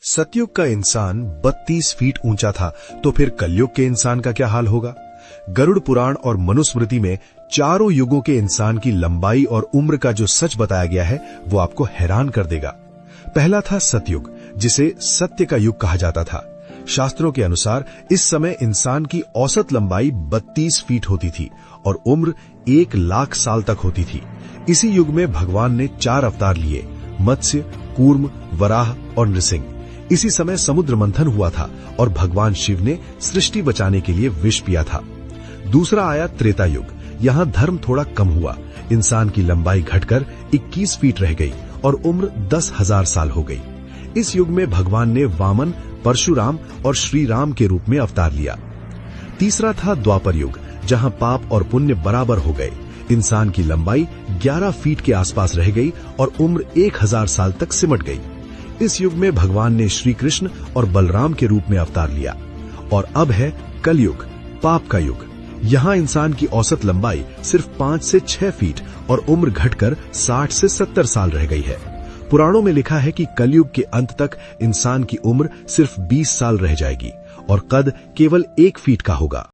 सतयुग का इंसान 32 फीट ऊंचा था, तो फिर कलयुग के इंसान का क्या हाल होगा। गरुड़ पुराण और मनुस्मृति में चारों युगों के इंसान की लंबाई और उम्र का जो सच बताया गया है वो आपको हैरान कर देगा। पहला था सतयुग, जिसे सत्य का युग कहा जाता था। शास्त्रों के अनुसार इस समय इंसान की औसत लंबाई 32 फीट होती थी और उम्र 1 लाख साल तक होती थी। इसी युग में भगवान ने 4 अवतार लिए, मत्स्य, कूर्म, वराह और नृसिंह। इसी समय समुद्र मंथन हुआ था और भगवान शिव ने सृष्टि बचाने के लिए विष पिया था। दूसरा आया त्रेता युग। यहाँ धर्म थोड़ा कम हुआ, इंसान की लंबाई घटकर 21 फीट रह गई और उम्र 10,000 साल हो गई। इस युग में भगवान ने वामन, परशुराम और श्री राम के रूप में अवतार लिया। तीसरा था द्वापर युग, जहाँ पाप और पुण्य बराबर हो गए। इंसान की लंबाई 11 फीट के आसपास रह गई और उम्र 1000 साल तक सिमट गई। इस युग में भगवान ने श्री कृष्ण और बलराम के रूप में अवतार लिया। और अब है कलयुग, पाप का युग। यहाँ इंसान की औसत लंबाई सिर्फ 5 से 6 फीट और उम्र घटकर 60 से 70 साल रह गई है। पुराणों में लिखा है कि कलयुग के अंत तक इंसान की उम्र सिर्फ 20 साल रह जाएगी और कद केवल 1 फीट का होगा।